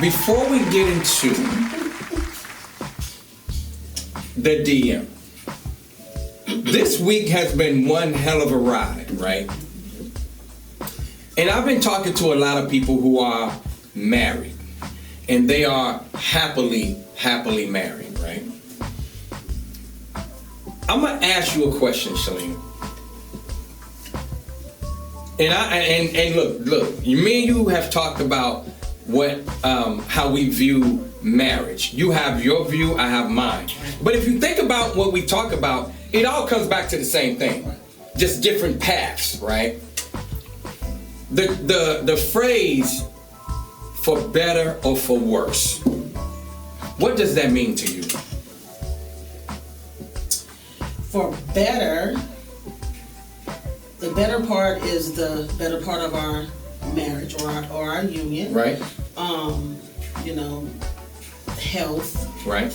before we get into the DM, this week has been one hell of a ride, right? And I've been talking to a lot of people who are married, and they are happily married, right? I'm gonna ask you a question, Shelena. And look, me and you have talked about how we view marriage. You have your view, I have mine. But if you think about what we talk about, it all comes back to the same thing, just different paths, right? The phrase "for better or for worse," what does that mean to you? For better, the better part is the better part of our marriage or our union. Right. Health. Right.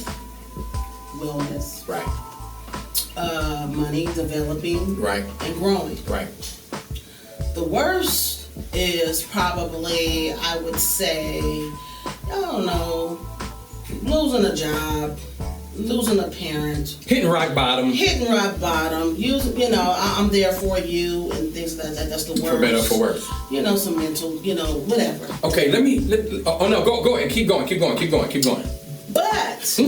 Wellness. Right. Money, developing. Right. And growing. Right. The worst is probably, I would say, losing a job, losing a parent, hitting rock bottom. I'm there for you and things like that. That's the worst. For better or for worse. Some mental, whatever. Okay, go ahead. Keep going. But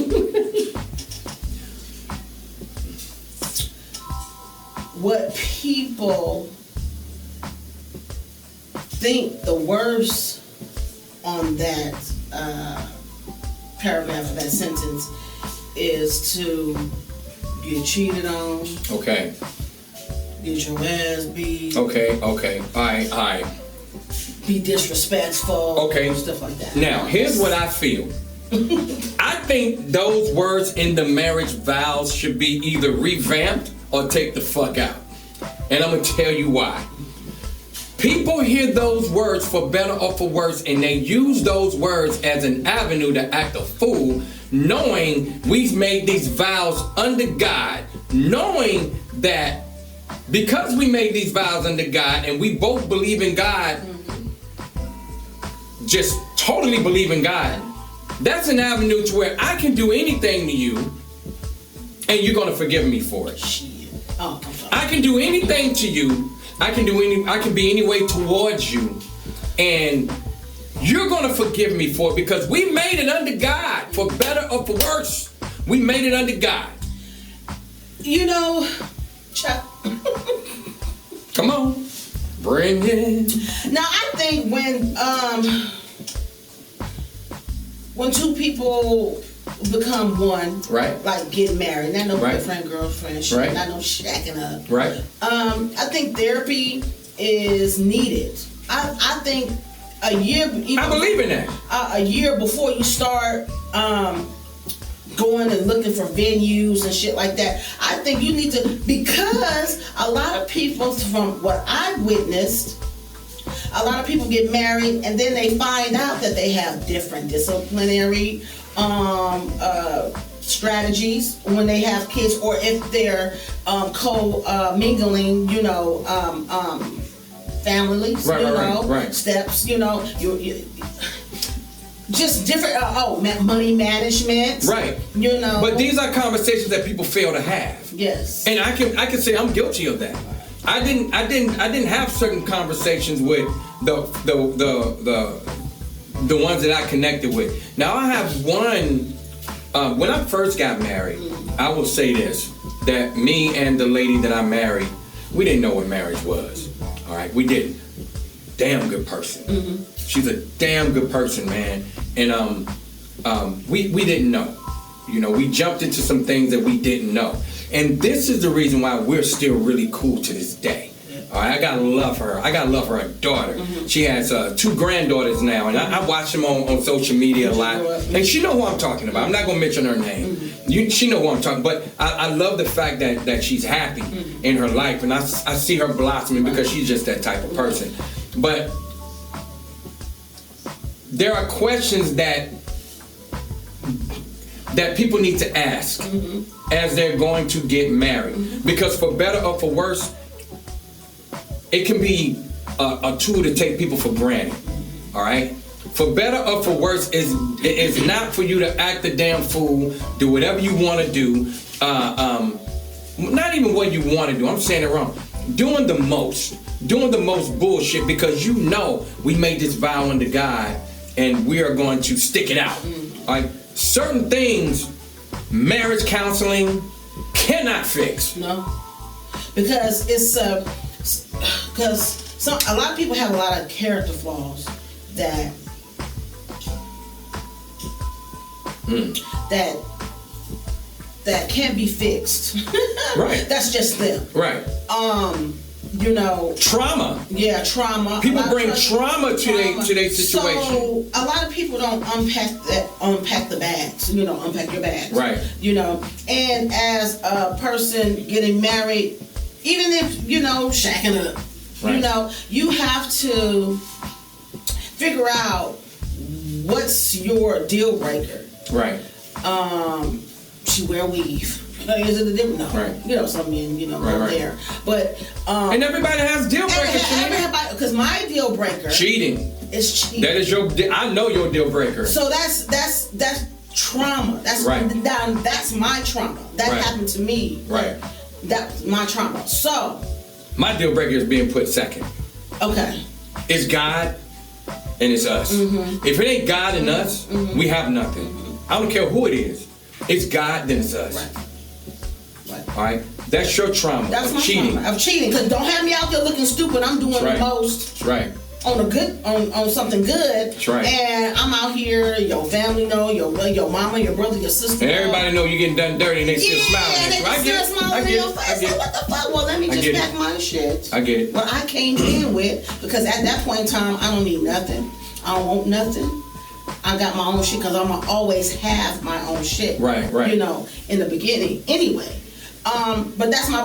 what people think the worst on that paragraph of that sentence is to get cheated on. Okay. Get your ass beat. Okay. All right. Be disrespectful. Okay. Stuff like that. Now, here's what I feel. I think those words in the marriage vows should be either revamped or take the fuck out. And I'm going to tell you why. People hear those words for better or for worse, and they use those words as an avenue to act a fool, knowing we've made these vows under God, knowing that because we made these vows under God and we both believe in God, just totally believe in God, that's an avenue to where I can do anything to you and you're going to forgive me for it. Shit. Oh, I'm sorry. I can do anything to you. I can be any way towards you, and you're gonna forgive me for it because we made it under God, for better or for worse. We made it under God. Come on, bring it. Now I think when two people become one, right? Like get married, not no boyfriend, girlfriend, shit, right? Not no shacking up, right? I think therapy is needed. I think a year. I believe in that. A year before you start going and looking for venues and shit like that, I think you need to, because a lot of people, from what I witnessed, a lot of people get married and then they find out that they have different disciplinary strategies when they have kids, or if they're mingling, families, right. steps, you just different. Money management, right? But these are conversations that people fail to have. Yes, and I can say I'm guilty of that. I didn't have certain conversations with the ones that I connected with. Now I have one. When I first got married, I will say this: that me and the lady that I married, we didn't know what marriage was. All right, we didn't. Damn good person. Mm-hmm. She's a damn good person, man. And we didn't know. We jumped into some things that we didn't know. And this is the reason why we're still really cool to this day. All right, I gotta love her. I gotta love her daughter. Mm-hmm. She has 2 granddaughters now, and I watch them on social media a lot. And she know who I'm talking about. I'm not gonna mention her name. Mm-hmm. She know who I'm talking about. But I love the fact that she's happy in her life, and I see her blossoming because she's just that type of person. But there are questions that people need to ask as they're going to get married. Because for better or for worse, it can be a tool to take people for granted. All right? for better or for worse, is not for you to act the damn fool, do whatever you want to do. Not even what you want to do. I'm saying it wrong. Doing the most bullshit, because you know we made this vow unto God and we are going to stick it out. Like certain things, marriage counseling cannot fix. No, because it's because a lot of people have a lot of character flaws that that can't be fixed. Right. That's just them. Right. You know, trauma. Yeah, trauma. People bring trauma to their situation. So a lot of people don't unpack the bags. You know, unpack your bags. Right. You know, and as a person getting married, even if shacking up, right. you know, you have to figure out what's your deal breaker. Right. She wear weave. Is it a different? No. Right. You know, some men, right. there. But and everybody has deal breakers. Everybody, because my deal breaker, cheating. Is cheating. That is I know your deal breaker. So that's trauma. That's right. That's my trauma. That right. happened to me. Right. That's my trauma. So my deal breaker is being put second. Okay. It's God and it's us. Mm-hmm. If it ain't God and us, mm-hmm. we have nothing. Mm-hmm. I don't care who it is. It's God, then it's us. Right. All right, that's your trauma. That's of my cheating. trauma of cheating. Because don't have me out there looking stupid. I'm doing right. the most. That's right. On something good. That's right. And I'm out here. Your family know. Your mama, your brother, your sister. And everybody know you getting done dirty, and they still smiling. Yeah, they still smiling in your face. Like, what the fuck? Well, let me just pack my shit. I get it. What I came in with, because at that point in time, I don't need nothing. I don't want nothing. I got my own shit because I'm gonna always have my own shit. Right. You know, in the beginning, anyway. But that's my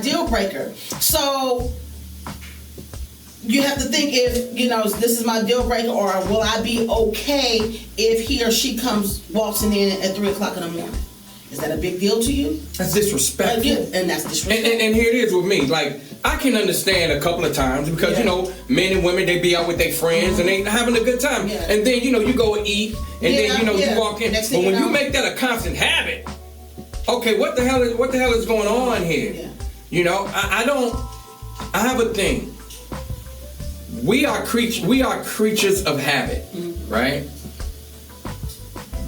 deal breaker. So you have to think if this is my deal breaker, or will I be okay if he or she comes waltzing in at 3:00 in the morning? Is that a big deal to you? That's disrespectful. And that's disrespectful. And here it is with me. Like, I can understand a couple of times because, men and women, they be out with their friends and they having a good time. Yeah. And then, you go and eat and then, you walk in. Next but when you you make that a constant habit, okay, what the hell is going on here? Yeah. I have a thing. We are creatures of habit, mm-hmm. right?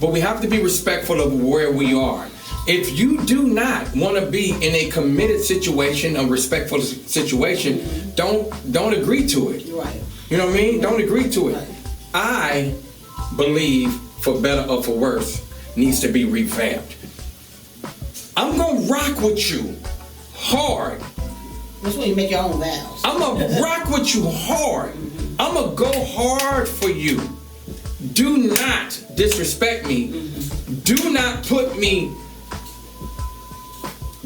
But we have to be respectful of where we are. If you do not want to be in a committed situation, a respectful situation, mm-hmm. don't agree to it. Right. You know what I mean? Don't agree to it. Right. I believe, for better or for worse, needs to be revamped. I'm gonna rock with you hard. That's when you make your own vows. I'm gonna rock with you hard. Mm-hmm. I'm gonna go hard for you. Do not disrespect me. Mm-hmm. Do not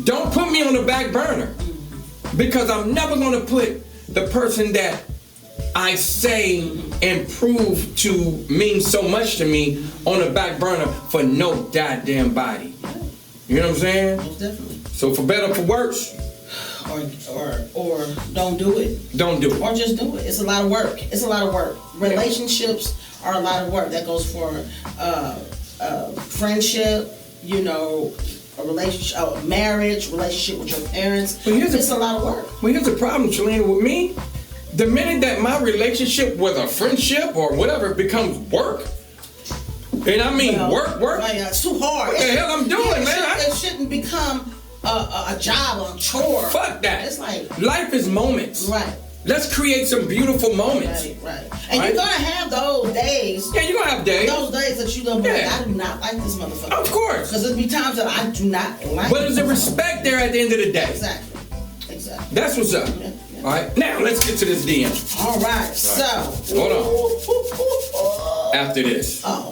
don't put me on the back burner. Mm-hmm. Because I'm never gonna put the person that I say mm-hmm. and prove to mean so much to me on the back burner for no goddamn body. You know what I'm saying? Most definitely. So for better or for worse. Or don't do it. Don't do it. Or just do it. It's a lot of work. Relationships are a lot of work. That goes for friendship, a relationship, a marriage, relationship with your parents. It's a lot of work. Well, here's the problem, Shelena, with me. The minute that my relationship with a friendship or whatever becomes work, and I mean work. It's too hard. What the hell I'm doing, man? It shouldn't become a job or a chore. Fuck that. It's like life is moments. Right. Let's create some beautiful moments. Right. And you're gonna have those days. Yeah, you're gonna have days. Those days that you're gonna be like, I do not like this motherfucker. Of course. Because there'll be times that I do not like. But there's a respect there at the end of the day. Exactly. That's what's up. Yeah. All right. Now let's get to this DM. All right. So. Hold on. After this. Oh.